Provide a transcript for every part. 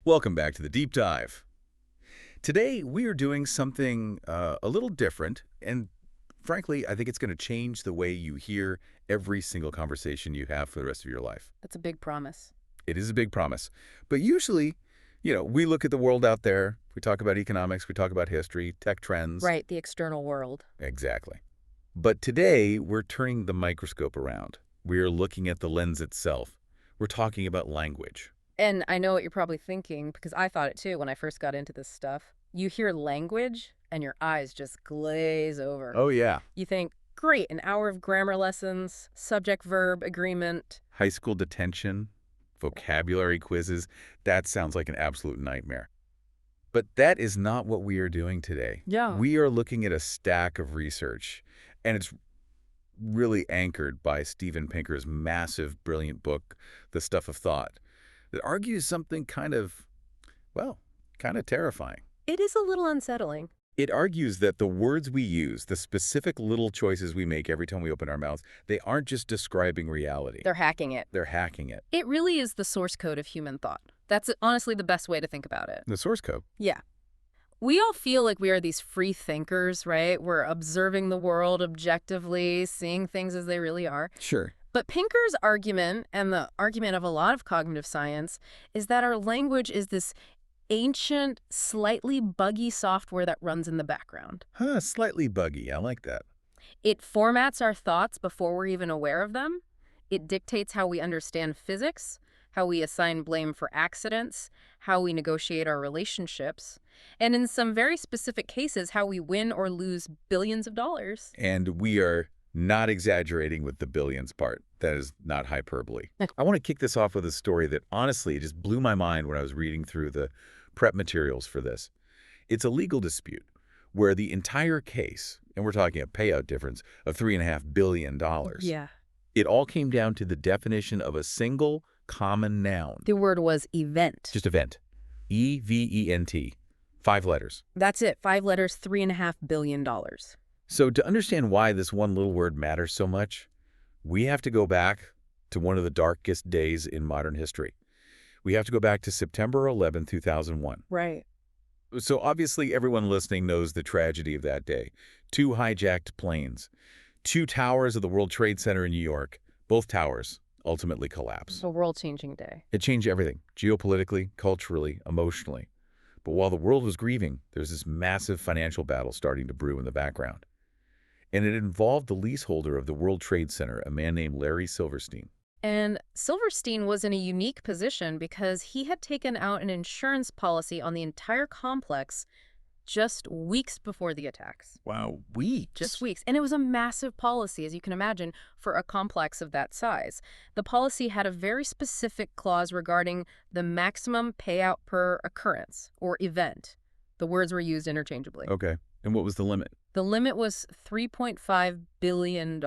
Welcome back to the Deep Dive. Today, we are doing something a little different, and frankly, I think it's going to change the way you hear every single conversation you have for the rest of your life. That's a big promise. It is a big promise. But usually, we look at the world out there, we talk about economics, we talk about history, tech trends. Right, the external world. Exactly. But today, we're turning the microscope around. We're looking at the lens itself. We're talking about language. And I know what you're probably thinking, because I thought it too when I first got into this stuff. You hear language, and your eyes just glaze over. Oh, yeah. You think, great, an hour of grammar lessons, subject-verb agreement. High school detention, vocabulary quizzes, that sounds like an absolute nightmare. But that is not what we are doing today. Yeah. We are looking at a stack of research, and it's really anchored by Steven Pinker's massive, brilliant book, The Stuff of Thought, that argues something kind of terrifying. It is a little unsettling. It argues that the words we use, the specific little choices we make every time we open our mouths, they aren't just describing reality. They're hacking it. They're hacking it. It really is the source code of human thought. That's honestly the best way to think about it. The source code. Yeah. We all feel like we are these free thinkers, right? We're observing the world objectively, seeing things as they really are. Sure. But Pinker's argument, and the argument of a lot of cognitive science, is that our language is this ancient, slightly buggy software that runs in the background. Slightly buggy. I like that. It formats our thoughts before we're even aware of them. It dictates how we understand physics, how we assign blame for accidents, how we negotiate our relationships, and in some very specific cases, how we win or lose billions of dollars. And we are not exaggerating with the billions part. That is not hyperbole. I want to kick this off with a story that honestly just blew my mind when I was reading through the prep materials for this. It's a legal dispute where the entire case, and we're talking a payout difference of $3.5 billion. Yeah. It all came down to the definition of a single common noun. The word was event. Just event. E-V-E-N-T. 5 letters. That's it. 5 letters, $3.5 billion. So to understand why this one little word matters so much, we have to go back to one of the darkest days in modern history. We have to go back to September 11, 2001. Right. So obviously everyone listening knows the tragedy of that day. 2 hijacked planes. 2 towers of the World Trade Center in New York. Both towers ultimately collapse. A world-changing day. It changed everything, geopolitically, culturally, emotionally. But while the world was grieving, there's this massive financial battle starting to brew in the background. And it involved the leaseholder of the World Trade Center, a man named Larry Silverstein. And Silverstein was in a unique position because he had taken out an insurance policy on the entire complex just weeks before the attacks. Wow, weeks? Just weeks. And it was a massive policy, as you can imagine, for a complex of that size. The policy had a very specific clause regarding the maximum payout per occurrence, or event. The words were used interchangeably. Okay. And what was the limit? The limit was $3.5 billion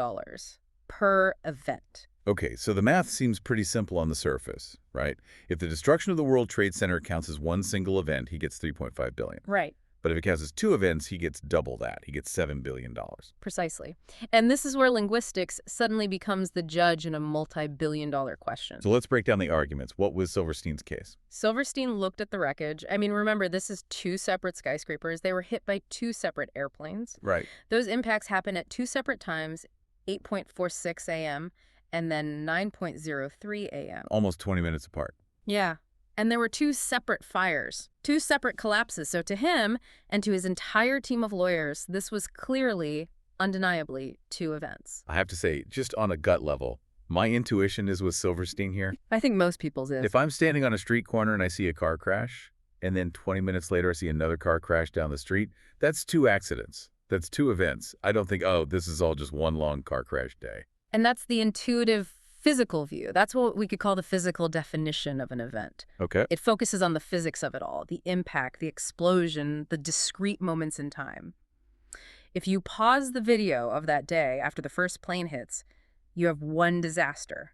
per event. Okay, so the math seems pretty simple on the surface, right? If the destruction of the World Trade Center counts as one single event, he gets $3.5 billion. Right. But if it counts as 2 events, he gets double that. He gets $7 billion. Precisely. And this is where linguistics suddenly becomes the judge in a multi-billion-dollar question. So let's break down the arguments. What was Silverstein's case? Silverstein looked at the wreckage. I mean, remember, this is 2 separate skyscrapers. They were hit by 2 separate airplanes. Right. Those impacts happened at 2 separate times, 8:46 a.m. and then 9:03 a.m. Almost 20 minutes apart. Yeah. And there were 2 separate fires, 2 separate collapses. So to him and to his entire team of lawyers, this was clearly, undeniably, 2 events. I have to say, just on a gut level, my intuition is with Silverstein here. I think most people's is. If I'm standing on a street corner and I see a car crash, and then 20 minutes later I see another car crash down the street, that's 2 accidents. That's 2 events. I don't think, oh, this is all just one long car crash day. And that's the intuitive physical view. That's what we could call the physical definition of an event. Okay. It focuses on the physics of it all, the impact, the explosion, the discrete moments in time. If you pause the video of that day after the first plane hits, you have one disaster.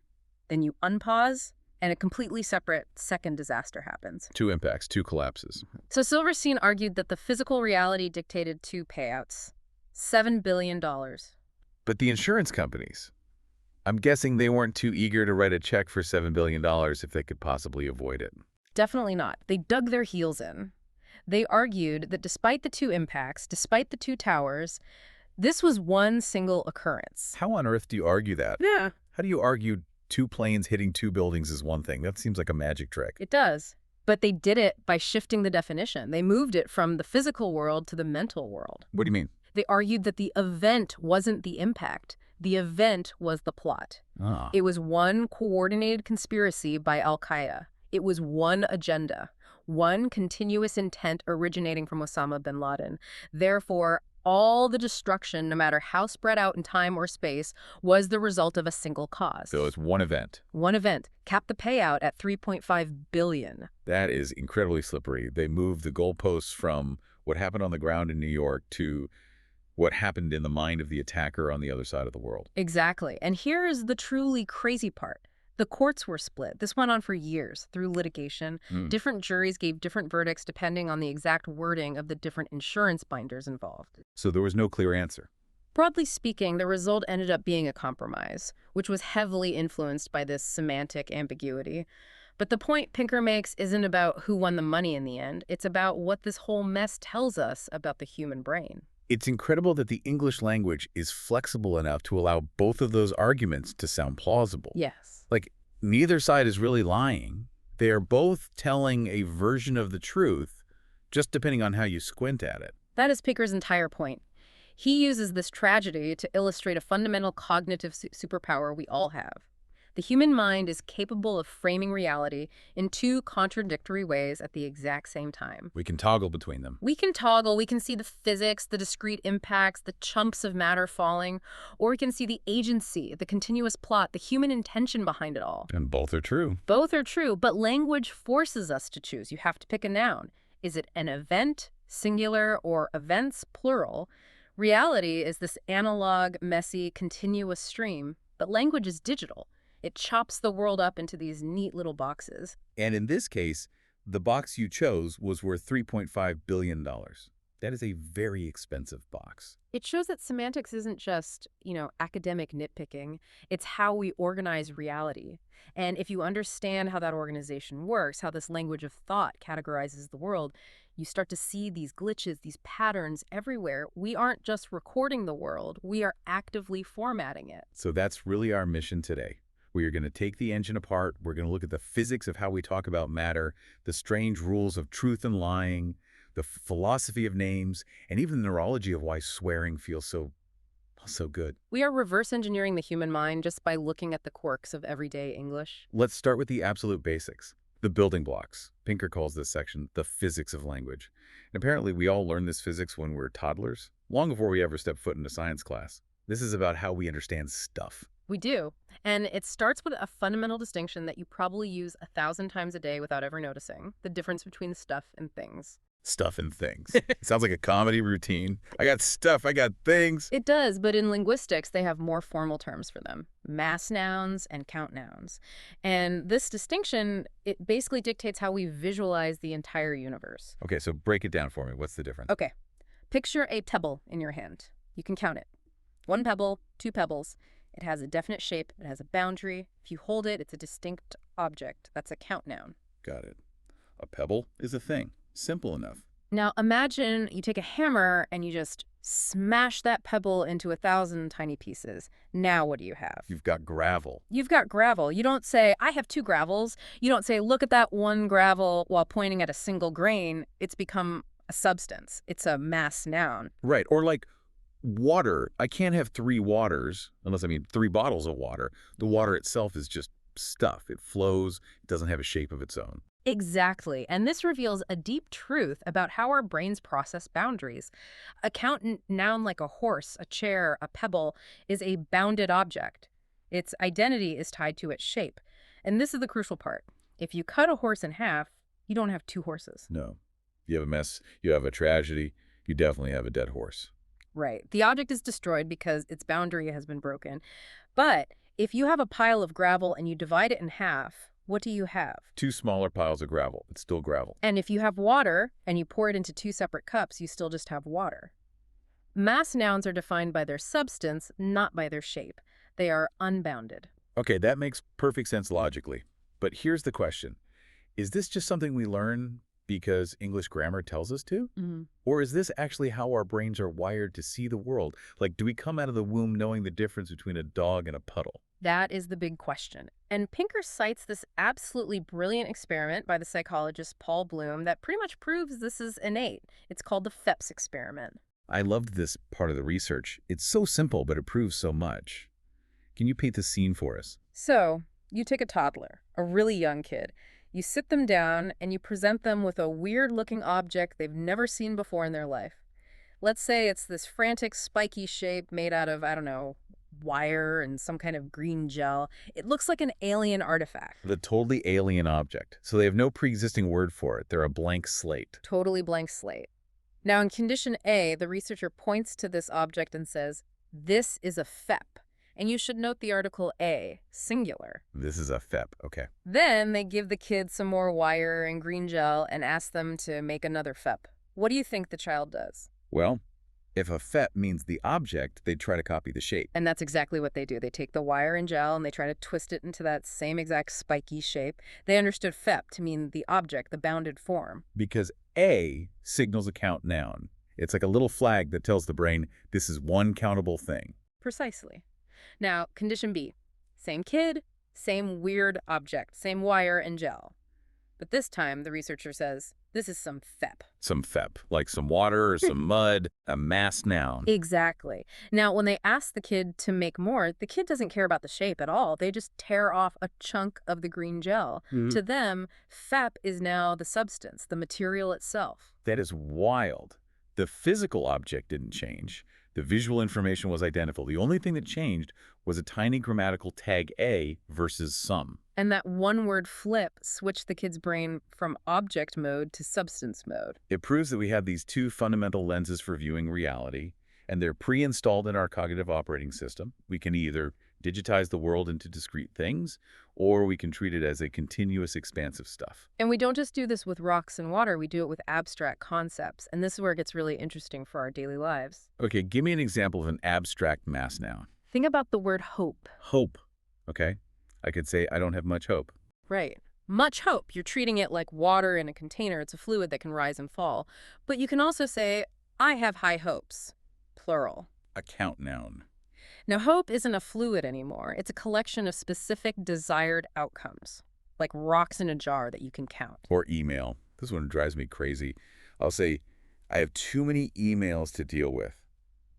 Then you unpause, and a completely separate second disaster happens. 2 impacts, 2 collapses. So Silverstein argued that the physical reality dictated 2 payouts, $7 billion. But the insurance companies, I'm guessing they weren't too eager to write a check for $7 billion if they could possibly avoid it. Definitely not. They dug their heels in. They argued that despite the two impacts, despite the two towers, this was one single occurrence. How on earth do you argue that? Yeah. How do you argue two planes hitting two buildings is one thing? That seems like a magic trick. It does. But they did it by shifting the definition. They moved it from the physical world to the mental world. What do you mean? They argued that the event wasn't the impact. The event was the plot. Ah. It was one coordinated conspiracy by al-Qaeda. It was one agenda, one continuous intent originating from Osama bin Laden. Therefore, all the destruction, no matter how spread out in time or space, was the result of a single cause. So it's one event. One event capped the payout at $3.5 billion. That is incredibly slippery. They moved the goalposts from what happened on the ground in New York to what happened in the mind of the attacker on the other side of the world. Exactly. And here is the truly crazy part. The courts were split. This went on for years through litigation. Different juries gave different verdicts depending on the exact wording of the different insurance binders involved. So there was no clear answer. Broadly speaking, the result ended up being a compromise, which was heavily influenced by this semantic ambiguity. But the point Pinker makes isn't about who won the money in the end. It's about what this whole mess tells us about the human brain. It's incredible that the English language is flexible enough to allow both of those arguments to sound plausible. Yes. Like, neither side is really lying. They are both telling a version of the truth, just depending on how you squint at it. That is Pinker's entire point. He uses this tragedy to illustrate a fundamental cognitive superpower we all have. The human mind is capable of framing reality in two contradictory ways at the exact same time. We can toggle between them. We can toggle, we can see the physics, the discrete impacts, the chunks of matter falling, or we can see the agency, the continuous plot, the human intention behind it all. And both are true. Both are true, but language forces us to choose. You have to pick a noun. Is it an event, singular, or events, plural? Reality is this analog, messy, continuous stream, but language is digital. It chops the world up into these neat little boxes. And in this case, the box you chose was worth $3.5 billion. That is a very expensive box. It shows that semantics isn't just, academic nitpicking. It's how we organize reality. And if you understand how that organization works, how this language of thought categorizes the world, you start to see these glitches, these patterns everywhere. We aren't just recording the world, we are actively formatting it. So that's really our mission today. We are going to take the engine apart. We're going to look at the physics of how we talk about matter, the strange rules of truth and lying, the philosophy of names, and even the neurology of why swearing feels so good. We are reverse engineering the human mind just by looking at the quirks of everyday English. Let's start with the absolute basics, the building blocks. Pinker calls this section the physics of language. And apparently we all learn this physics when we're toddlers, long before we ever step foot into science class. This is about how we understand stuff. We do. And it starts with a fundamental distinction that you probably use 1,000 times a day without ever noticing, the difference between stuff and things. Stuff and things. It sounds like a comedy routine. I got stuff, I got things. It does, but in linguistics, they have more formal terms for them. Mass nouns and count nouns. And this distinction, it basically dictates how we visualize the entire universe. Okay, so break it down for me. What's the difference? Okay. Picture a pebble in your hand. You can count it. 1 pebble, 2 pebbles. It has a definite shape. It has a boundary. If you hold it, it's a distinct object. That's a count noun. Got it. A pebble is a thing. Simple enough. Now imagine you take a hammer and you just smash that pebble into 1,000 tiny pieces. Now what do you have? You've got gravel. You've got gravel. You don't say, I have 2 gravels. You don't say, look at that 1 gravel while pointing at a single grain. It's become a substance. It's a mass noun. Right. Or like water. I can't have 3 waters, unless I mean 3 bottles of water. The water itself is just stuff. It flows. It doesn't have a shape of its own. Exactly. And this reveals a deep truth about how our brains process boundaries. A count noun like a horse, a chair, a pebble is a bounded object. Its identity is tied to its shape. And this is the crucial part. If you cut a horse in half, you don't have 2 horses. No. You have a mess. You have a tragedy. You definitely have a dead horse. Right. The object is destroyed because its boundary has been broken. But if you have a pile of gravel and you divide it in half, what do you have? 2 smaller piles of gravel. It's still gravel. And if you have water and you pour it into 2 separate cups, you still just have water. Mass nouns are defined by their substance, not by their shape. They are unbounded. Okay, that makes perfect sense logically. But here's the question. Is this just something we learn because English grammar tells us to? Mhm. Or is this actually how our brains are wired to see the world? Like, do we come out of the womb knowing the difference between a dog and a puddle? That is the big question. And Pinker cites this absolutely brilliant experiment by the psychologist Paul Bloom that pretty much proves this is innate. It's called the Phepps experiment. I loved this part of the research. It's so simple, but it proves so much. Can you paint the scene for us? So, you take a toddler, a really young kid. You sit them down and you present them with a weird-looking object they've never seen before in their life. Let's say it's this frantic, spiky shape made out of, I don't know, wire and some kind of green gel. It looks like an alien artifact. The totally alien object. So they have no pre-existing word for it. They're a blank slate. Totally blank slate. Now, in condition A, the researcher points to this object and says, "This is a Phep." And you should note the article A, singular. This is a Phep. Okay. Then they give the kid some more wire and green gel and ask them to make another Phep. What do you think the child does? Well, if a Phep means the object, they'd try to copy the shape. And that's exactly what they do. They take the wire and gel and they try to twist it into that same exact spiky shape. They understood Phep to mean the object, the bounded form. Because A signals a count noun. It's like a little flag that tells the brain this is one countable thing. Precisely. Now, condition B. Same kid, same weird object, same wire and gel. But this time, the researcher says, this is some Phep. Some Phep, like some water or some mud, a mass noun. Exactly. Now, when they ask the kid to make more, the kid doesn't care about the shape at all. They just tear off a chunk of the green gel. To them, Phep is now the substance, the material itself. That is wild. The physical object didn't change. The visual information was identical. The only thing that changed was a tiny grammatical tag A versus some. And that one-word flip switched the kid's brain from object mode to substance mode. It proves that we have these two fundamental lenses for viewing reality, and they're pre-installed in our cognitive operating system. We can either digitize the world into discrete things, or we can treat it as a continuous expanse of stuff. And we don't just do this with rocks and water, we do it with abstract concepts. And this is where it gets really interesting for our daily lives. Okay, give me an example of an abstract mass noun. Think about the word hope. Hope. Okay? I could say, I don't have much hope. Right. Much hope. You're treating it like water in a container. It's a fluid that can rise and fall. But you can also say, I have high hopes. Plural. A count noun. Now, hope isn't a fluid anymore. It's a collection of specific desired outcomes, like rocks in a jar that you can count. Or email. This one drives me crazy. I'll say, I have too many emails to deal with.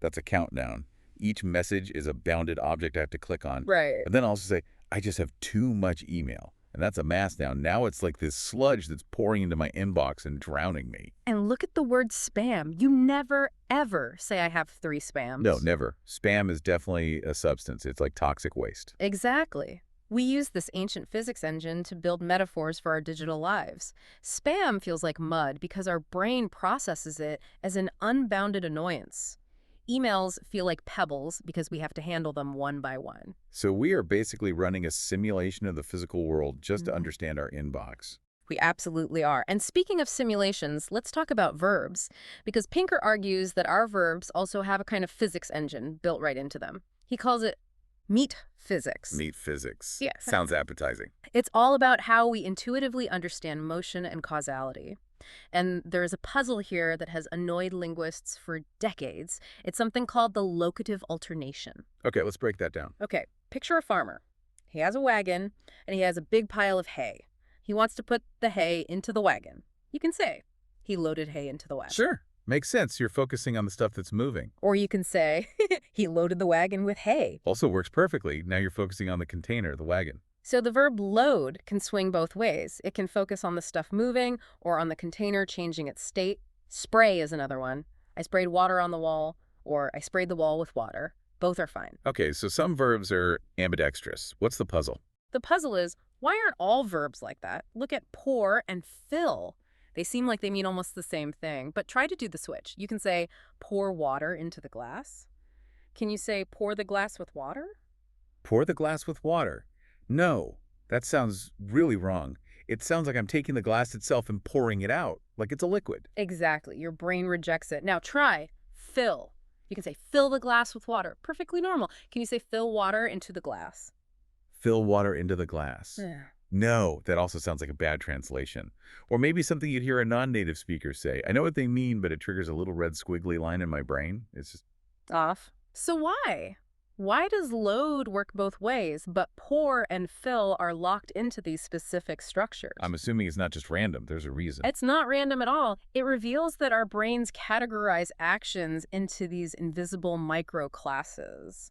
That's a count noun. Each message is a bounded object I have to click on. Right. And then I'll also say, I just have too much email. And that's a mass noun. Now it's like this sludge that's pouring into my inbox and drowning me. And look at the word spam. You never, ever say I have 3 spams. No, never. Spam is definitely a substance. It's like toxic waste. Exactly. We use this ancient physics engine to build metaphors for our digital lives. Spam feels like mud because our brain processes it as an unbounded annoyance. Emails feel like pebbles because we have to handle them one by one. So we are basically running a simulation of the physical world just to understand our inbox. We absolutely are. And speaking of simulations, let's talk about verbs, because Pinker argues that our verbs also have a kind of physics engine built right into them. He calls it meat physics. Meat physics. Yeah. Sounds appetizing. It's all about how we intuitively understand motion and causality. And there's a puzzle here that has annoyed linguists for decades. It's something called the locative alternation. Okay, let's break that down. Okay, picture a farmer. He has a wagon, and he has a big pile of hay. He wants to put the hay into the wagon. You can say, he loaded hay into the wagon. Sure. Makes sense. You're focusing on the stuff that's moving. Or you can say, he loaded the wagon with hay. Also works perfectly. Now you're focusing on the container, the wagon. So the verb load can swing both ways. It can focus on the stuff moving or on the container changing its state. Spray is another one. I sprayed water on the wall, or I sprayed the wall with water. Both are fine. Okay, so some verbs are ambidextrous. What's the puzzle? The puzzle is, why aren't all verbs like that? Look at pour and fill. They seem like they mean almost the same thing, but try to do the switch. You can say, pour water into the glass. Can you say, pour the glass with water? Pour the glass with water. No, that sounds really wrong. It sounds like I'm taking the glass itself and pouring it out, like it's a liquid. Exactly. Your brain rejects it. Now try fill. You can say fill the glass with water. Perfectly normal. Can you say fill water into the glass? Fill water into the glass. No, that also sounds like a bad translation. Or maybe something you'd hear a non-native speaker say. I know what they mean, but it triggers a little red squiggly line in my brain. It's just, Off. So why? Why does load work both ways, but pour and fill are locked into these specific structures? I'm assuming it's not just random. There's a reason. It's not random at all. It reveals that our brains categorize actions into these invisible microclasses.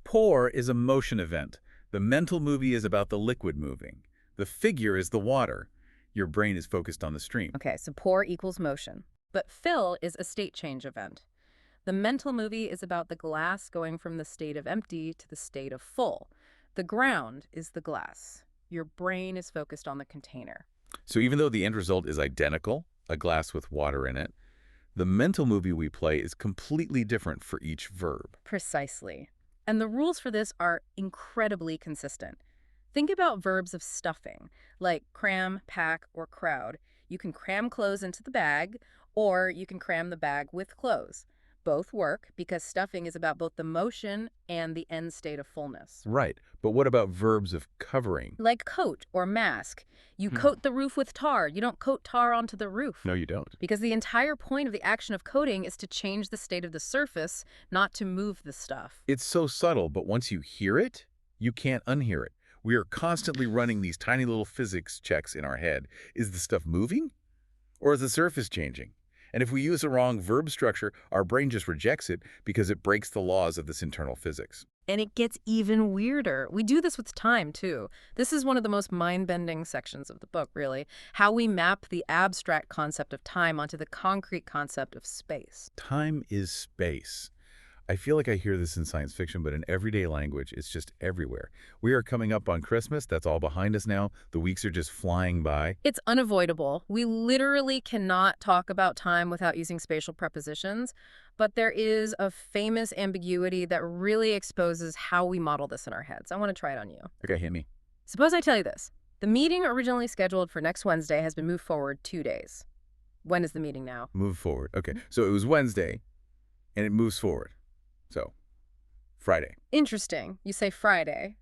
Pour is a motion event. The mental movie is about the liquid moving. The figure is the water. Your brain is focused on the stream. Okay, so pour equals motion. But fill is a state change event. The mental movie is about the glass going from the state of empty to the state of full. The ground is the glass. Your brain is focused on the container. So even though the end result is identical, a glass with water in it, the mental movie we play is completely different for each verb. Precisely. And the rules for this are incredibly consistent. Think about verbs of stuffing, like cram, pack, or crowd. You can cram clothes into the bag, or you can cram the bag with clothes. Both work because stuffing is about both the motion and the end state of fullness. Right. But what about verbs of covering? Like coat or mask. You coat the roof with tar. You don't coat tar onto the roof. No, you don't. Because the entire point of the action of coating is to change the state of the surface, not to move the stuff. It's so subtle, but once you hear it, you can't unhear it. We are constantly running these tiny little physics checks in our head. Is the stuff moving? Or is the surface changing? And if we use the wrong verb structure, our brain just rejects it because it breaks the laws of this internal physics. And it gets even weirder. We do this with time, too. This is one of the most mind-bending sections of the book, really. How we map the abstract concept of time onto the concrete concept of space. Time is space. I feel like I hear this in science fiction, but in everyday language, it's just everywhere. We are coming up on Christmas. That's all behind us now. The weeks are just flying by. It's unavoidable. We literally cannot talk about time without using spatial prepositions, but there is a famous ambiguity that really exposes how we model this in our heads. I want to try it on you. Okay, hit me. Suppose I tell you this. The meeting originally scheduled for next Wednesday has been moved forward 2 days. When is the meeting now? Move forward. Okay, so it was Wednesday, and it moves forward. So, Friday. Interesting. You say Friday.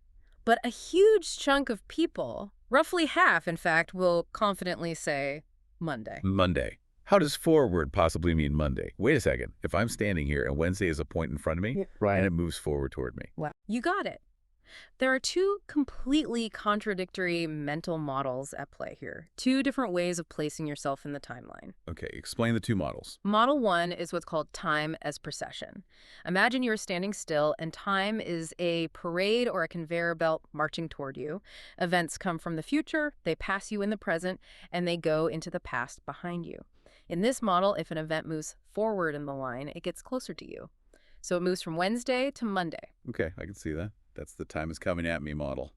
But a huge chunk of people, roughly half, in fact, will confidently say Monday. Monday. How does forward possibly mean Monday? Wait a second. If I'm standing here and Wednesday is a point in front of me, and it moves forward toward me. Wow. You got it. There are two completely contradictory mental models at play here. Two different ways of placing yourself in the timeline. Okay, explain the two models. Model one is what's called time as precession. Imagine you're standing still and time is a parade or a conveyor belt marching toward you. Events come from the future, they pass you in the present, and they go into the past behind you. In this model, if an event moves forward in the line, it gets closer to you. So it moves from Wednesday to Monday. Okay, I can see that. That's the time is coming at me model.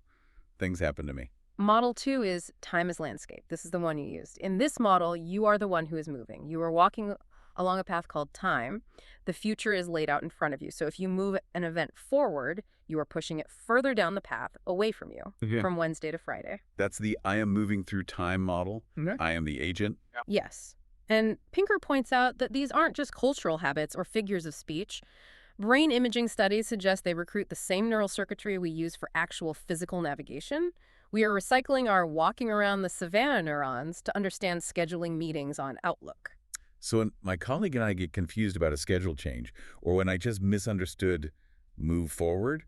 Things happen to me. Model two is time as landscape. This is the one you used. In this model, you are the one who is moving. You are walking along a path called time. The future is laid out in front of you. So if you move an event forward, you are pushing it further down the path away from you, from Wednesday to Friday. That's the I am moving through time model. Okay. I am the agent. Yes. And Pinker points out that these aren't just cultural habits or figures of speech. Brain imaging studies suggest they recruit the same neural circuitry we use for actual physical navigation. We are recycling our walking around the savannah neurons to understand scheduling meetings on Outlook. So when my colleague and I get confused about a schedule change, or when I just misunderstood move forward,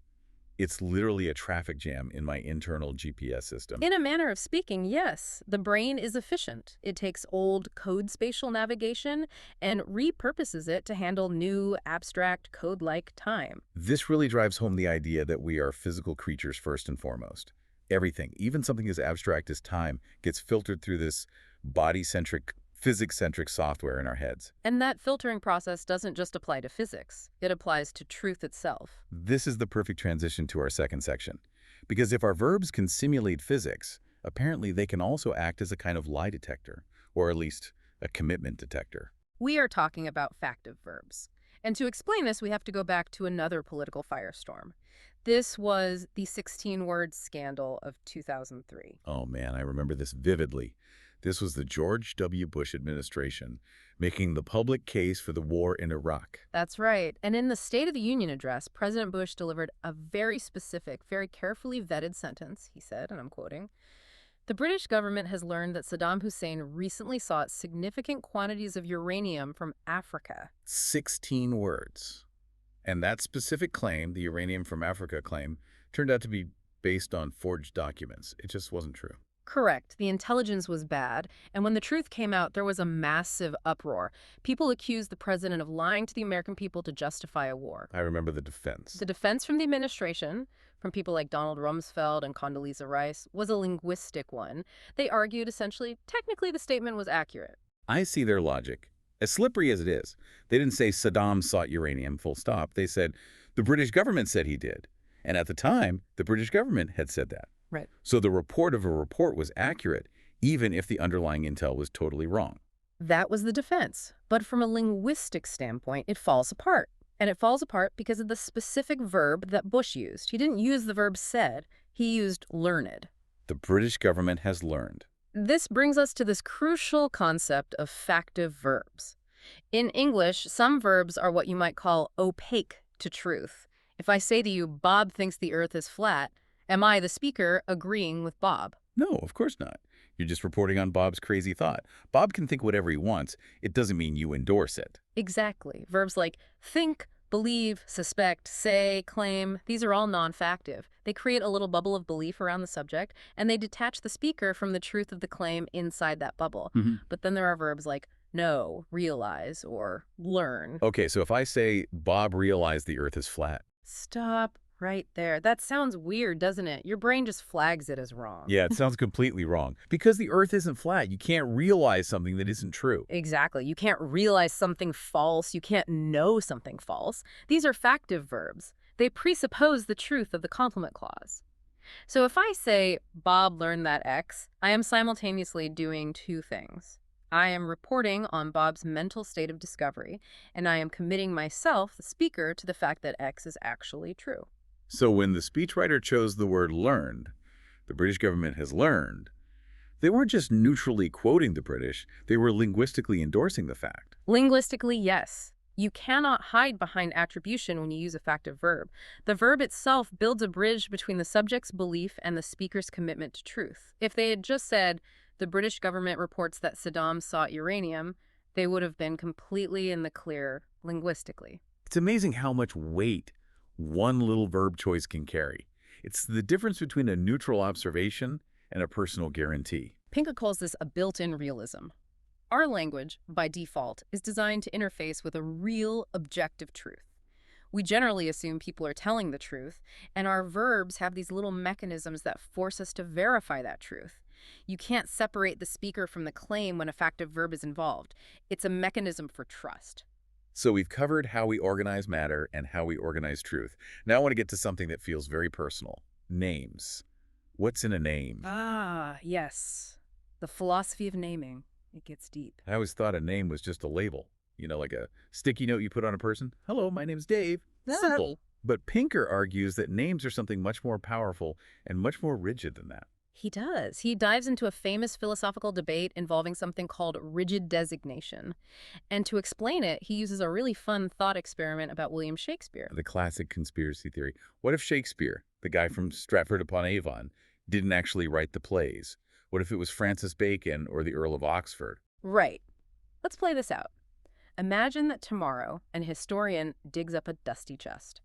it's literally a traffic jam in my internal GPS system. In a manner of speaking, yes, the brain is efficient. It takes old code spatial navigation and repurposes it to handle new, abstract, code-like time. This really drives home the idea that we are physical creatures first and foremost. Everything, even something as abstract as time, gets filtered through this body-centric, physics-centric software in our heads. And that filtering process doesn't just apply to physics. It applies to truth itself. This is the perfect transition to our second section. Because if our verbs can simulate physics, apparently they can also act as a kind of lie detector, or at least a commitment detector. We are talking about factive verbs. And to explain this, we have to go back to another political firestorm. This was the 16-word scandal of 2003. Oh man, I remember this vividly. This was the George W. Bush administration making the public case for the war in Iraq. That's right. And in the State of the Union address, President Bush delivered a very specific, very carefully vetted sentence. He said, and I'm quoting, The British government has learned that Saddam Hussein recently sought significant quantities of uranium from Africa. 16 words. And that specific claim, the uranium from Africa claim, turned out to be based on forged documents. It just wasn't true. Correct. The intelligence was bad, and when the truth came out, there was a massive uproar. People accused the president of lying to the American people to justify a war. I remember the defense. The defense from the administration, from people like Donald Rumsfeld and Condoleezza Rice, was a linguistic one. They argued essentially, technically the statement was accurate. I see their logic. As slippery as it is, they didn't say Saddam sought uranium, full stop. They said the British government said he did. And at the time, the British government had said that. Right. So the report of a report was accurate, even if the underlying intel was totally wrong. That was the defense. But from a linguistic standpoint, it falls apart. And it falls apart because of the specific verb that Bush used. He didn't use the verb said, he used learned. The British government has learned. This brings us to this crucial concept of factive verbs. In English, some verbs are what you might call opaque to truth. If I say to you, Bob thinks the earth is flat, am I, the speaker, agreeing with Bob? No, of course not. You're just reporting on Bob's crazy thought. Bob can think whatever he wants. It doesn't mean you endorse it. Exactly. Verbs like think, believe, suspect, say, claim, these are all non-factive. They create a little bubble of belief around the subject, and they detach the speaker from the truth of the claim inside that bubble. But then there are verbs like know, realize, or learn. Okay, so if I say Bob realized the earth is flat. Stop right there. That sounds weird, doesn't it? Your brain just flags it as wrong. Yeah, it sounds completely wrong. Because the earth isn't flat. You can't realize something that isn't true. Exactly. You can't realize something false. You can't know something false. These are factive verbs. They presuppose the truth of the complement clause. So if I say, Bob learned that X, I am simultaneously doing two things. I am reporting on Bob's mental state of discovery, and I am committing myself, the speaker, to the fact that X is actually true. So when the speechwriter chose the word learned, the British government has learned, they weren't just neutrally quoting the British, they were linguistically endorsing the fact. Linguistically, yes. You cannot hide behind attribution when you use a factive verb. The verb itself builds a bridge between the subject's belief and the speaker's commitment to truth. If they had just said, the British government reports that Saddam sought uranium, they would have been completely in the clear linguistically. It's amazing how much weight one little verb choice can carry. It's the difference between a neutral observation and a personal guarantee. Pinker calls this a built-in realism. Our language, by default, is designed to interface with a real, objective truth. We generally assume people are telling the truth, and our verbs have these little mechanisms that force us to verify that truth. You can't separate the speaker from the claim when a factive verb is involved. It's a mechanism for trust. So we've covered how we organize matter and how we organize truth. Now I want to get to something that feels very personal. Names. What's in a name? Ah, yes. The philosophy of naming. It gets deep. I always thought a name was just a label. You know, like a sticky note you put on a person. Hello, my name's Dave. Simple. But Pinker argues that names are something much more powerful and much more rigid than that. He does. He dives into a famous philosophical debate involving something called rigid designation. And to explain it, he uses a really fun thought experiment about William Shakespeare. The classic conspiracy theory. What if Shakespeare, the guy from Stratford-upon-Avon, didn't actually write the plays? What if it was Francis Bacon or the Earl of Oxford? Right. Let's play this out. Imagine that tomorrow an historian digs up a dusty chest.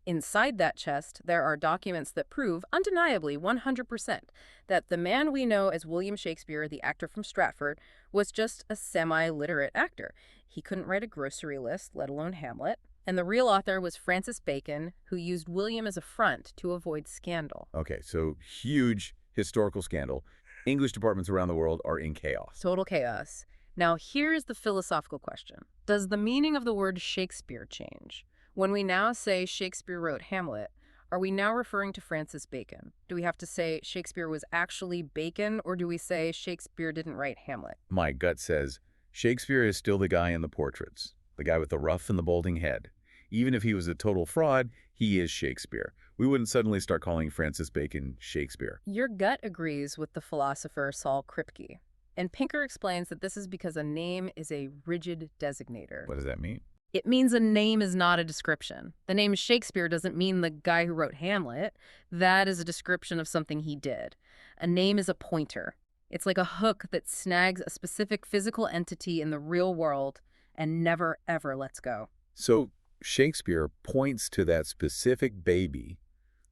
Inside that chest, there are documents that prove, undeniably 100%, that the man we know as William Shakespeare, the actor from Stratford, was just a semi-literate actor. He couldn't write a grocery list, let alone Hamlet. And the real author was Francis Bacon, who used William as a front to avoid scandal. Okay, so huge historical scandal. English departments around the world are in chaos. Total chaos. Now, here's the philosophical question. Does the meaning of the word Shakespeare change? When we now say Shakespeare wrote Hamlet, are we now referring to Francis Bacon? Do we have to say Shakespeare was actually Bacon, or do we say Shakespeare didn't write Hamlet? My gut says Shakespeare is still the guy in the portraits, the guy with the rough and the balding head. Even if he was a total fraud, he is Shakespeare. We wouldn't suddenly start calling Francis Bacon Shakespeare. Your gut agrees with the philosopher Saul Kripke. And Pinker explains that this is because a name is a rigid designator. What does that mean? It means a name is not a description. The name Shakespeare doesn't mean the guy who wrote Hamlet. That is a description of something he did. A name is a pointer. It's like a hook that snags a specific physical entity in the real world and never, ever lets go. So Shakespeare points to that specific baby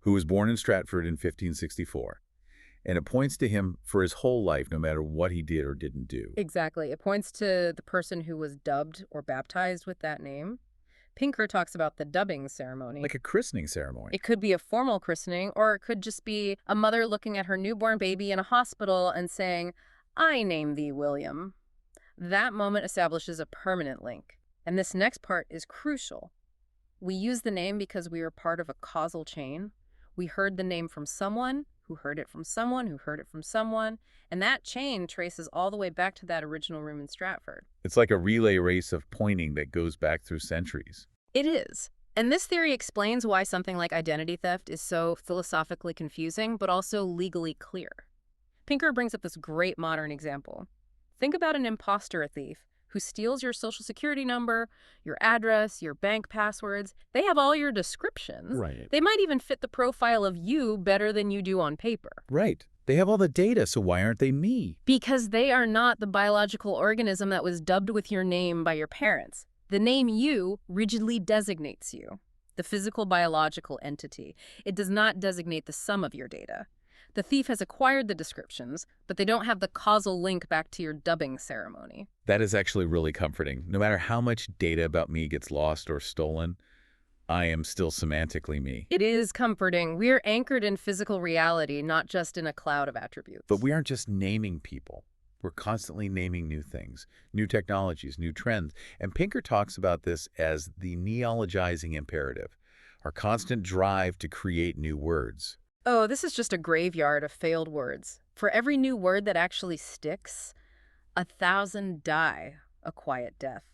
who was born in Stratford in 1564, and it points to him for his whole life, no matter what he did or didn't do. Exactly. It points to the person who was dubbed or baptized with that name. Pinker talks about the dubbing ceremony. Like a christening ceremony. It could be a formal christening, or it could just be a mother looking at her newborn baby in a hospital and saying, "I name thee William." That moment establishes a permanent link. And this next part is crucial. We use the name because we are part of a causal chain. We heard the name from someone, who heard it from someone, who heard it from someone, and that chain traces all the way back to that original room in Stratford. It's like a relay race of pointing that goes back through centuries. It is. And this theory explains why something like identity theft is so philosophically confusing, but also legally clear. Pinker brings up this great modern example. Think about an imposter thief who steals your social security number, your address, your bank passwords. They have all your descriptions. Right. They might even fit the profile of you better than you do on paper. Right. They have all the data, so why aren't they me? Because they are not the biological organism that was dubbed with your name by your parents. The name you rigidly designates you, the physical biological entity. It does not designate the sum of your data. The thief has acquired the descriptions, but they don't have the causal link back to your dubbing ceremony. That is actually really comforting. No matter how much data about me gets lost or stolen, I am still semantically me. It is comforting. We're anchored in physical reality, not just in a cloud of attributes. But we aren't just naming people. We're constantly naming new things, new technologies, new trends. And Pinker talks about this as the neologizing imperative, our constant drive to create new words. Oh, this is just a graveyard of failed words. For every new word that actually sticks, 1,000 die a quiet death.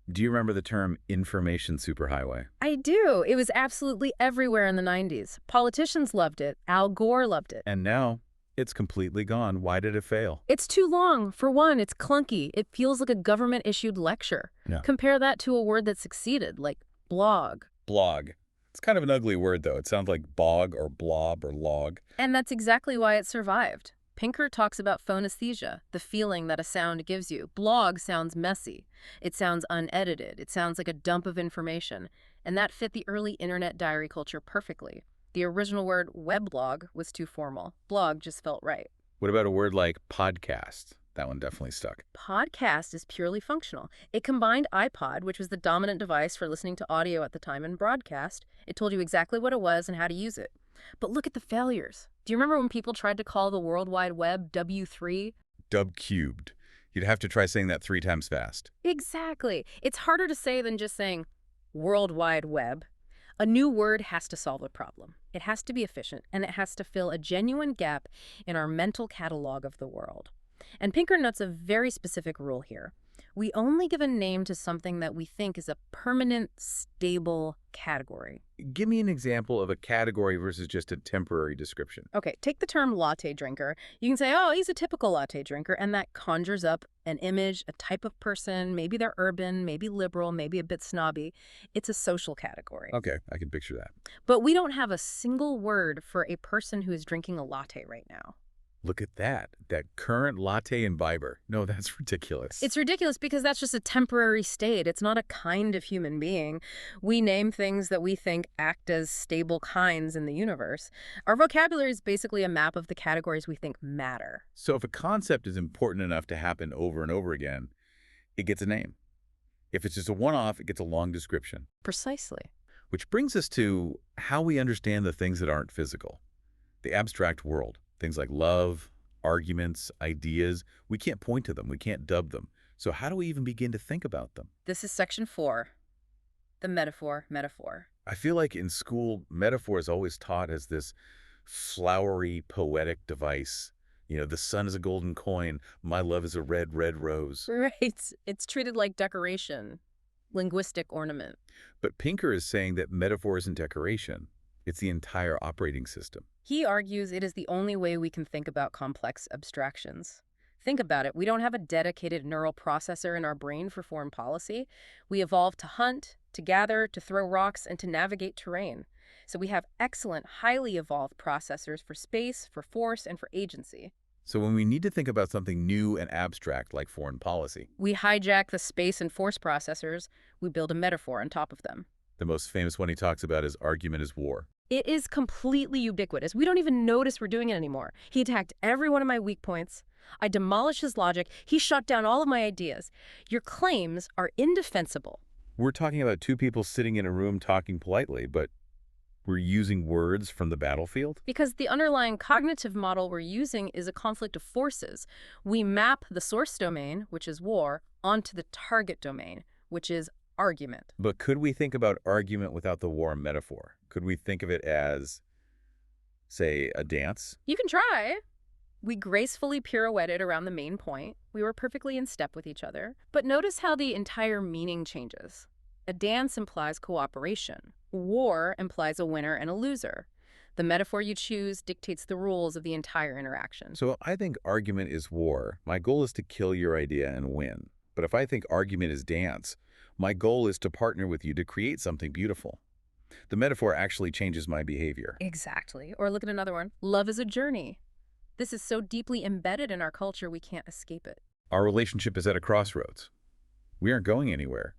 Do you remember the term information superhighway? I do. It was absolutely everywhere in the 90s. Politicians loved it. Al Gore loved it. And now it's completely gone. Why did it fail? It's too long. For one, it's clunky. It feels like a government-issued lecture. Yeah. Compare that to a word that succeeded, like blog. Blog. It's kind of an ugly word, though. It sounds like bog or blob or log. And that's exactly why it survived. Pinker talks about phonesthesia, the feeling that a sound gives you. Blog sounds messy. It sounds unedited. It sounds like a dump of information. And that fit the early internet diary culture perfectly. The original word weblog was too formal. Blog just felt right. What about a word like podcast? That one definitely stuck. Podcast is purely functional. It combined iPod, which was the dominant device for listening to audio at the time, and broadcast. It told you exactly what it was and how to use it. But look at the failures. Do you remember when people tried to call the World Wide Web W3? Dub cubed. You'd have to try saying that 3 times fast. Exactly. It's harder to say than just saying World Wide Web. A new word has to solve a problem. It has to be efficient, and it has to fill a genuine gap in our mental catalog of the world. And Pinker notes a very specific rule here. We only give a name to something that we think is a permanent, stable category. Give me an example of a category versus just a temporary description. Okay, take the term latte drinker. You can say, oh, he's a typical latte drinker, and that conjures up an image, a type of person. Maybe they're urban, maybe liberal, maybe a bit snobby. It's a social category. Okay, I can picture that. But we don't have a single word for a person who is drinking a latte right now. Look at that current latte imbiber. No, that's ridiculous. It's ridiculous because that's just a temporary state. It's not a kind of human being. We name things that we think act as stable kinds in the universe. Our vocabulary is basically a map of the categories we think matter. So if a concept is important enough to happen over and over again, it gets a name. If it's just a one-off, it gets a long description. Precisely. Which brings us to how we understand the things that aren't physical. The abstract world. Things like love, arguments, ideas, we can't point to them. We can't dub them. So how do we even begin to think about them? This is section 4, the metaphor. I feel like in school, metaphor is always taught as this flowery, poetic device. You know, the sun is a golden coin. My love is a red, red rose. Right. It's treated like decoration, linguistic ornament. But Pinker is saying that metaphor isn't decoration. It's the entire operating system. He argues it is the only way we can think about complex abstractions. Think about it. We don't have a dedicated neural processor in our brain for foreign policy. We evolved to hunt, to gather, to throw rocks, and to navigate terrain. So we have excellent, highly evolved processors for space, for force, and for agency. So when we need to think about something new and abstract like foreign policy, We hijack the space and force processors, we build a metaphor on top of them. the most famous one he talks about is argument is war. It is completely ubiquitous. We don't even notice we're doing it anymore. He attacked every one of my weak points. I demolished his logic. He shut down all of my ideas. Your claims are indefensible. We're talking about two people sitting in a room talking politely, but we're using words from the battlefield? Because the underlying cognitive model we're using is a conflict of forces. We map the source domain, which is war, onto the target domain, which is argument. But could we think about argument without the war metaphor? Could we think of it as, say, a dance? You can try. We gracefully pirouetted around the main point. We were perfectly in step with each other. But notice how the entire meaning changes. A dance implies cooperation. War implies a winner and a loser. The metaphor you choose dictates the rules of the entire interaction. So I think argument is war. My goal is to kill your idea and win. But if I think argument is dance, my goal is to partner with you to create something beautiful. The metaphor actually changes my behavior. Exactly. Or look at another one. Love is a journey. This is so deeply embedded in our culture we can't escape it. Our relationship is at a crossroads. We aren't going anywhere.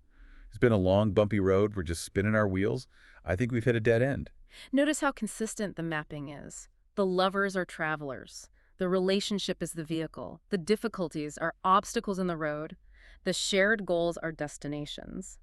It's been a long, bumpy road. We're just spinning our wheels. I think we've hit a dead end. Notice how consistent the mapping is. The lovers are travelers. The relationship is the vehicle. The difficulties are obstacles in the road. The shared goals are destinations.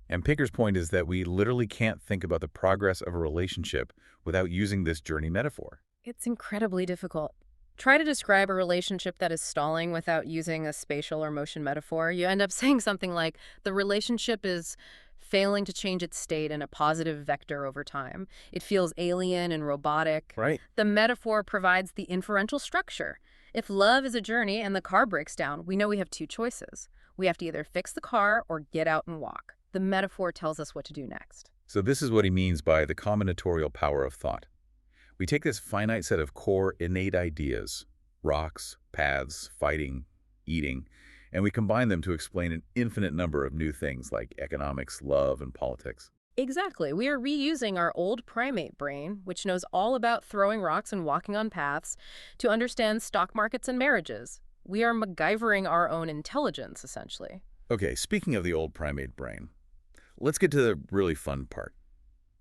And Pinker's point is that we literally can't think about the progress of a relationship without using this journey metaphor. It's incredibly difficult. Try to describe a relationship that is stalling without using a spatial or motion metaphor. You end up saying something like, the relationship is failing to change its state in a positive vector over time. It feels alien and robotic. Right. The metaphor provides the inferential structure. If love is a journey and the car breaks down, we know we have two choices. We have to either fix the car or get out and walk. The metaphor tells us what to do next. So this is what he means by the combinatorial power of thought. We take this finite set of core innate ideas, rocks, paths, fighting, eating, and we combine them to explain an infinite number of new things like economics, love, and politics. Exactly. We are reusing our old primate brain, which knows all about throwing rocks and walking on paths, to understand stock markets and marriages. We are MacGyvering our own intelligence, essentially. Okay, speaking of the old primate brain, let's get to the really fun part.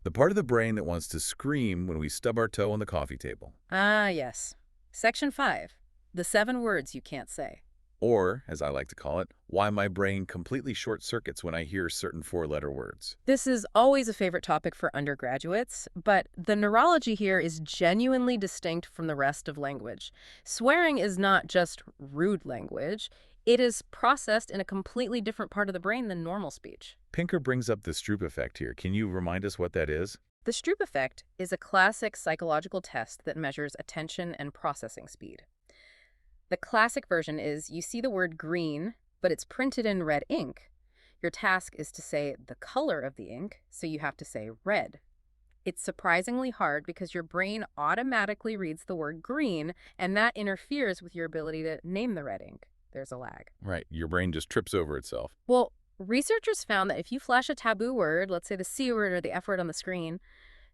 The part of the brain that wants to scream when we stub our toe on the coffee table. Ah, yes. Section 5. The 7 words you can't say. Or, as I like to call it, why my brain completely short-circuits when I hear certain 4-letter words. This is always a favorite topic for undergraduates, but the neurology here is genuinely distinct from the rest of language. Swearing is not just rude language. It is processed in a completely different part of the brain than normal speech. Pinker brings up the Stroop effect here. Can you remind us what that is? The Stroop effect is a classic psychological test that measures attention and processing speed. The classic version is you see the word green, but it's printed in red ink. Your task is to say the color of the ink, so you have to say red. It's surprisingly hard because your brain automatically reads the word green, and that interferes with your ability to name the red ink. There's a lag. Right, your brain just trips over itself. Well, researchers found that if you flash a taboo word, let's say the C word or the F word on the screen,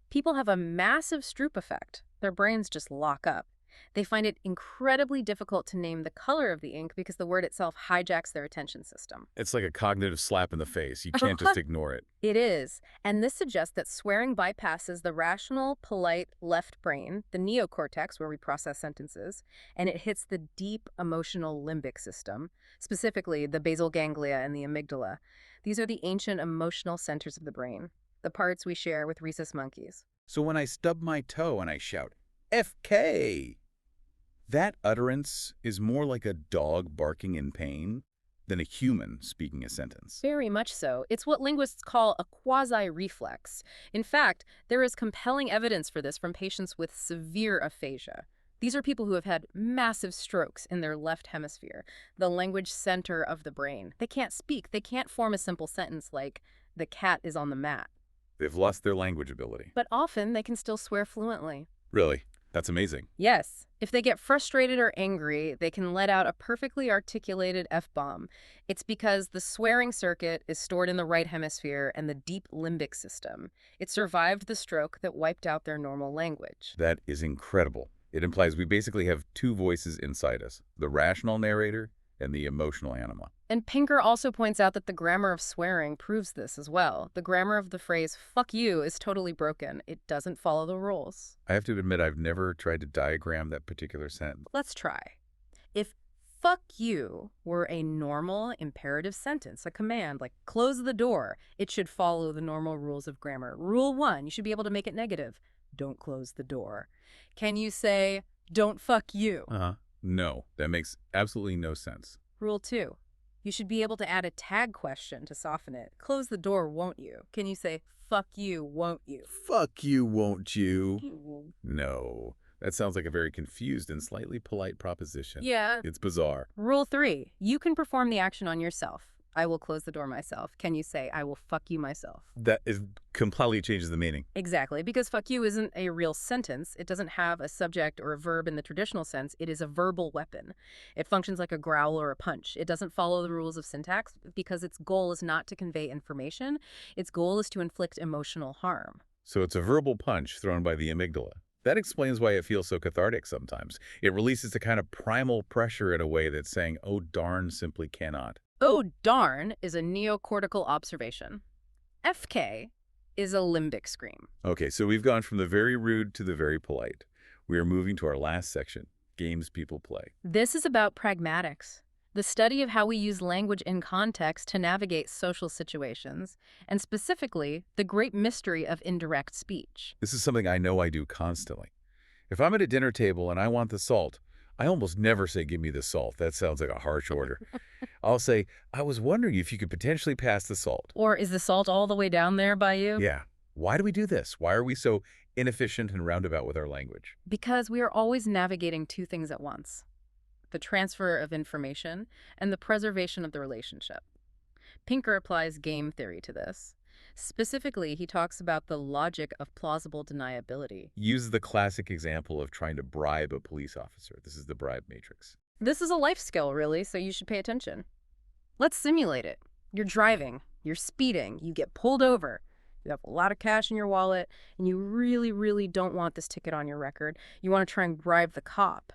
people have a massive Stroop effect. Their brains just lock up. They find it incredibly difficult to name the color of the ink because the word itself hijacks their attention system. It's like a cognitive slap in the face. You can't just ignore it. It is. And this suggests that swearing bypasses the rational, polite left brain, the neocortex where we process sentences, and it hits the deep emotional limbic system, specifically the basal ganglia and the amygdala. These are the ancient emotional centers of the brain, the parts we share with rhesus monkeys. So when I stub my toe and I shout, FK, that utterance is more like a dog barking in pain than a human speaking a sentence. Very much so. It's what linguists call a quasi-reflex. In fact, there is compelling evidence for this from patients with severe aphasia. These are people who have had massive strokes in their left hemisphere, the language center of the brain. They can't speak. They can't form a simple sentence like, the cat is on the mat. They've lost their language ability. But often they can still swear fluently. Really? That's amazing. Yes. If they get frustrated or angry, they can let out a perfectly articulated F-bomb. It's because the swearing circuit is stored in the right hemisphere and the deep limbic system. It survived the stroke that wiped out their normal language. That is incredible. It implies we basically have two voices inside us, the rational narrator and the emotional anima. And Pinker also points out that the grammar of swearing proves this as well. The grammar of the phrase, fuck you, is totally broken. It doesn't follow the rules. I have to admit I've never tried to diagram that particular sentence. Let's try. If fuck you were a normal imperative sentence, a command like close the door, it should follow the normal rules of grammar. Rule 1, you should be able to make it negative. Don't close the door. Can you say, don't fuck you? No, that makes absolutely no sense. Rule 2, you should be able to add a tag question to soften it. Close the door, won't you? Can you say, fuck you, won't you? Fuck you, won't you? No. That sounds like a very confused and slightly polite proposition. Yeah. It's bizarre. Rule 3, you can perform the action on yourself. I will close the door myself. Can you say, I will fuck you myself? That completely changes the meaning. Exactly, because fuck you isn't a real sentence. It doesn't have a subject or a verb in the traditional sense. It is a verbal weapon. It functions like a growl or a punch. It doesn't follow the rules of syntax because its goal is not to convey information. Its goal is to inflict emotional harm. So it's a verbal punch thrown by the amygdala. That explains why it feels so cathartic sometimes. It releases a kind of primal pressure in a way that's saying, oh darn, simply cannot. Oh darn is a neocortical observation. FK is a limbic scream. Okay, so we've gone from the very rude to the very polite. We are moving to our last section, games people play. This is about pragmatics, the study of how we use language in context to navigate social situations, and specifically, the great mystery of indirect speech. This is something I know I do constantly. If I'm at a dinner table and I want the salt, I almost never say, give me the salt. That sounds like a harsh order. I'll say, I was wondering if you could potentially pass the salt. Or is the salt all the way down there by you? Yeah. Why do we do this? Why are we so inefficient and roundabout with our language? Because we are always navigating two things at once: the transfer of information and the preservation of the relationship. Pinker applies game theory to this. Specifically, he talks about the logic of plausible deniability. Use the classic example of trying to bribe a police officer. This is the bribe matrix. This is a life skill, really, so you should pay attention. Let's simulate it. You're driving, you're speeding, you get pulled over, you have a lot of cash in your wallet, and you really, really don't want this ticket on your record. You want to try and bribe the cop.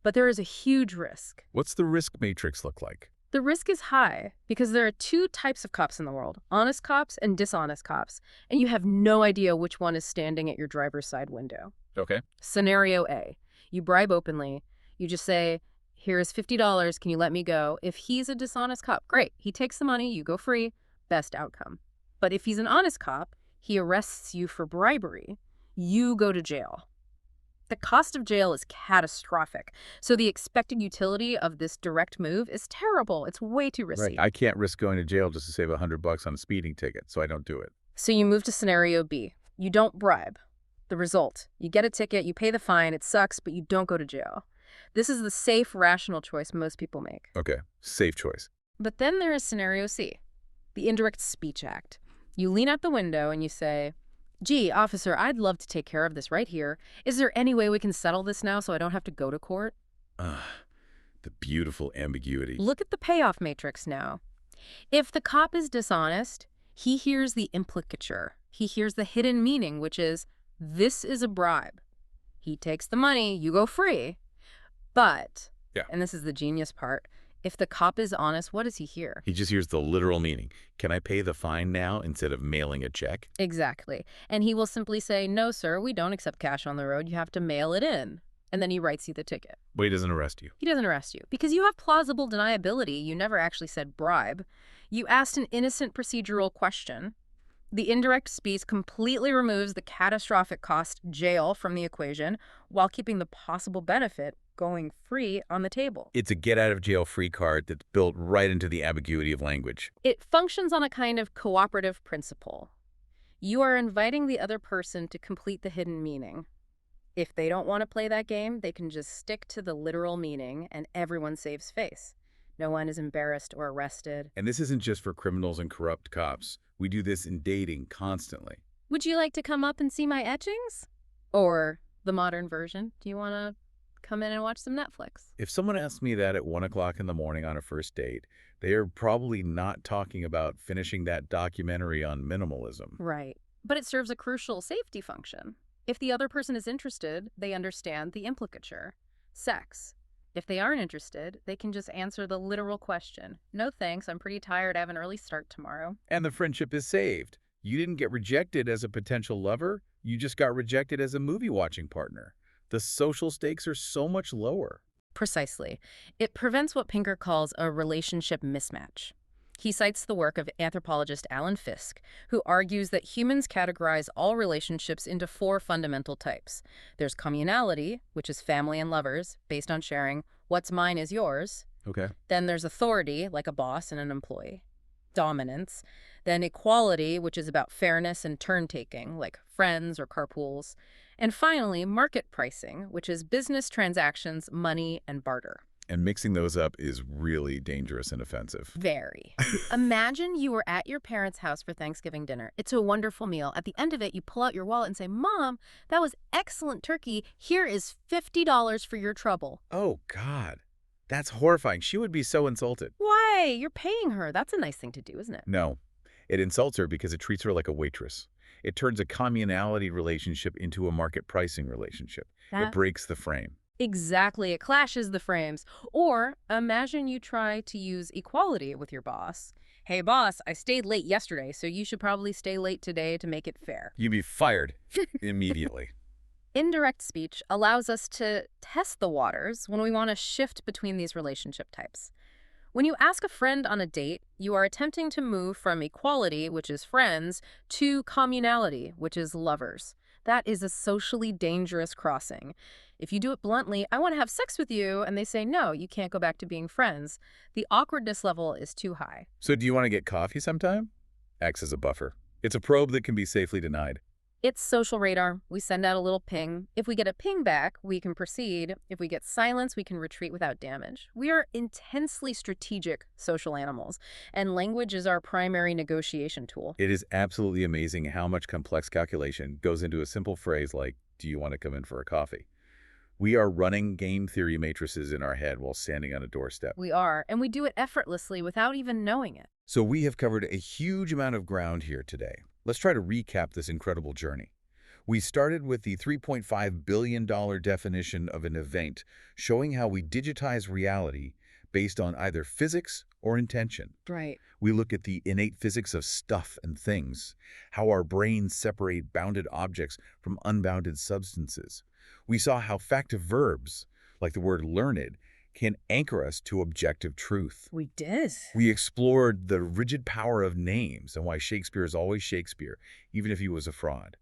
But there is a huge risk. What's the risk matrix look like? The risk is high because there are two types of cops in the world: honest cops and dishonest cops, and you have no idea which one is standing at your driver's side window. Okay. Scenario A, you bribe openly. You just say, here's $50, can you let me go? If he's a dishonest cop, great. He takes the money, you go free, best outcome. But if he's an honest cop, he arrests you for bribery. You go to jail. The cost of jail is catastrophic, so the expected utility of this direct move is terrible. It's way too risky. Right. I can't risk going to jail just to save $100 on a speeding ticket, so I don't do it. So you move to scenario B. You don't bribe. The result: you get a ticket, you pay the fine, it sucks, but you don't go to jail. This is the safe, rational choice most people make. Okay. Safe choice. But then there is scenario C, the Indirect Speech Act. You lean out the window and you say, gee, officer, I'd love to take care of this right here. Is there any way we can settle this now so I don't have to go to court? The beautiful ambiguity. Look at the payoff matrix now. If the cop is dishonest, he hears the implicature. He hears the hidden meaning, which is, this is a bribe. He takes the money, you go free. But, and this is the genius part, if the cop is honest, what does he hear? He just hears the literal meaning. Can I pay the fine now instead of mailing a check? Exactly. And he will simply say, no, sir, we don't accept cash on the road. You have to mail it in. And then he writes you the ticket. But he doesn't arrest you. He doesn't arrest you because you have plausible deniability. You never actually said bribe. You asked an innocent procedural question. The indirect speech completely removes the catastrophic cost, jail, from the equation while keeping the possible benefit, going free, on the table. It's a get-out-of-jail-free card that's built right into the ambiguity of language. It functions on a kind of cooperative principle. You are inviting the other person to complete the hidden meaning. If they don't want to play that game, they can just stick to the literal meaning and everyone saves face. No one is embarrassed or arrested. And this isn't just for criminals and corrupt cops. We do this in dating constantly. Would you like to come up and see my etchings? Or, the modern version. Do you want to come in and watch some Netflix? If someone asked me that at 1 o'clock in the morning on a first date, they are probably not talking about finishing that documentary on minimalism. Right. But it serves a crucial safety function. If the other person is interested, they understand the implicature. Sex. If they aren't interested, they can just answer the literal question. No thanks, I'm pretty tired, I have an early start tomorrow. And the friendship is saved. You didn't get rejected as a potential lover. You just got rejected as a movie-watching partner. The social stakes are so much lower. Precisely. It prevents what Pinker calls a relationship mismatch. He cites the work of anthropologist Alan Fiske, who argues that humans categorize all relationships into 4 fundamental types. There's communality, which is family and lovers, based on sharing what's mine is yours. Okay. Then there's authority, like a boss and an employee. Dominance. Then equality, which is about fairness and turn-taking, like friends or carpools. And finally, market pricing, which is business transactions, money, and barter. And mixing those up is really dangerous and offensive. Very. Imagine you were at your parents' house for Thanksgiving dinner. It's a wonderful meal. At the end of it, you pull out your wallet and say, "Mom, that was excellent turkey. Here is $50 for your trouble." Oh, God. That's horrifying. She would be so insulted. Why? You're paying her. That's a nice thing to do, isn't it? No. It insults her because it treats her like a waitress. It turns a communality relationship into a market pricing relationship. It breaks the frame. Exactly. It clashes the frames. Or imagine you try to use equality with your boss. "Hey, boss, I stayed late yesterday, so you should probably stay late today to make it fair." You'd be fired immediately. Indirect speech allows us to test the waters when we want to shift between these relationship types. When you ask a friend on a date, you are attempting to move from equality, which is friends, to communality, which is lovers. That is a socially dangerous crossing. If you do it bluntly, "I want to have sex with you," and they say, "No, you can't go back to being friends," the awkwardness level is too high. So do you want to get coffee sometime? Acts as a buffer. It's a probe that can be safely denied. It's social radar. We send out a little ping. If we get a ping back, we can proceed. If we get silence, we can retreat without damage. We are intensely strategic social animals, and language is our primary negotiation tool. It is absolutely amazing how much complex calculation goes into a simple phrase like, "Do you want to come in for a coffee?" We are running game theory matrices in our head while standing on a doorstep. We are, and we do it effortlessly without even knowing it. So we have covered a huge amount of ground here today. Let's try to recap this incredible journey. We started with the $3.5 billion definition of an event, showing how we digitize reality based on either physics or intention. Right. We look at the innate physics of stuff and things, how our brains separate bounded objects from unbounded substances. We saw how factive verbs, like the word learned, can anchor us to objective truth. We did. We explored the rigid power of names and why Shakespeare is always Shakespeare, even if he was a fraud.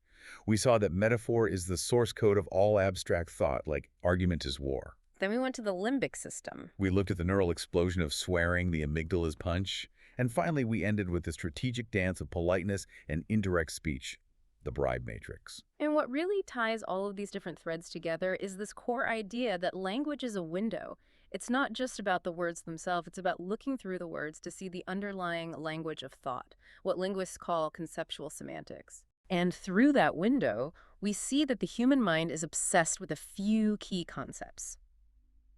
We saw that metaphor is the source code of all abstract thought, like argument is war. Then we went to the limbic system. We looked at the neural explosion of swearing, the amygdala's punch. And finally, we ended with the strategic dance of politeness and indirect speech, the bribe matrix. And what really ties all of these different threads together is this core idea that language is a window. It's not just about the words themselves, it's about looking through the words to see the underlying language of thought, what linguists call conceptual semantics. And through that window, we see that the human mind is obsessed with a few key concepts: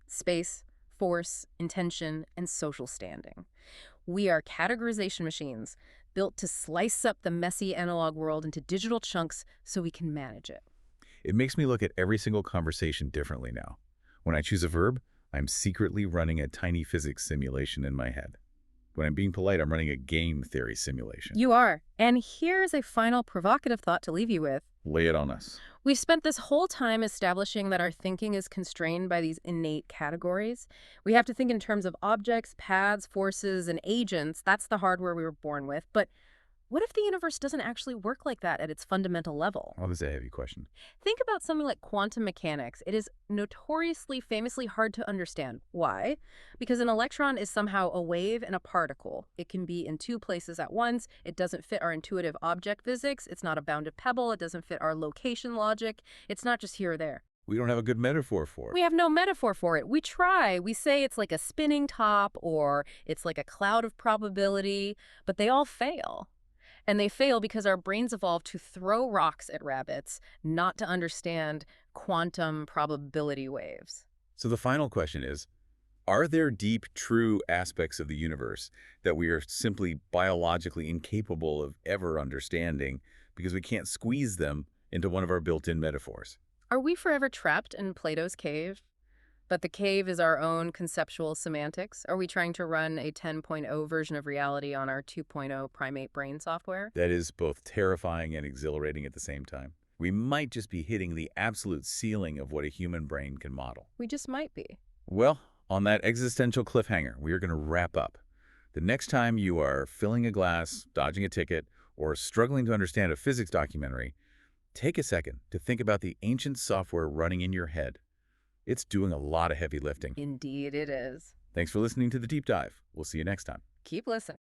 space, force, intention, and social standing. We are categorization machines built to slice up the messy analog world into digital chunks so we can manage it. It makes me look at every single conversation differently now. When I choose a verb, I'm secretly running a tiny physics simulation in my head. When I'm being polite, I'm running a game theory simulation. You are. And here's a final provocative thought to leave you with. Lay it on us. We've spent this whole time establishing that our thinking is constrained by these innate categories. We have to think in terms of objects, paths, forces, and agents. That's the hardware we were born with. But what if the universe doesn't actually work like that at its fundamental level? Oh, this is a heavy question. Think about something like quantum mechanics. It is notoriously, famously hard to understand. Why? Because an electron is somehow a wave and a particle. It can be in two places at once. It doesn't fit our intuitive object physics. It's not a bounded pebble. It doesn't fit our location logic. It's not just here or there. We don't have a good metaphor for it. We have no metaphor for it. We try. We say it's like a spinning top or it's like a cloud of probability, but they all fail. And they fail because our brains evolved to throw rocks at rabbits, not to understand quantum probability waves. So the final question is, are there deep, true aspects of the universe that we are simply biologically incapable of ever understanding because we can't squeeze them into one of our built-in metaphors? Are we forever trapped in Plato's cave? But the cave is our own conceptual semantics? Are we trying to run a 10.0 version of reality on our 2.0 primate brain software? That is both terrifying and exhilarating at the same time. We might just be hitting the absolute ceiling of what a human brain can model. We just might be. Well, on that existential cliffhanger, we are going to wrap up. The next time you are filling a glass, dodging a ticket, or struggling to understand a physics documentary, take a second to think about the ancient software running in your head. It's doing a lot of heavy lifting. Indeed it is. Thanks for listening to The Deep Dive. We'll see you next time. Keep listening.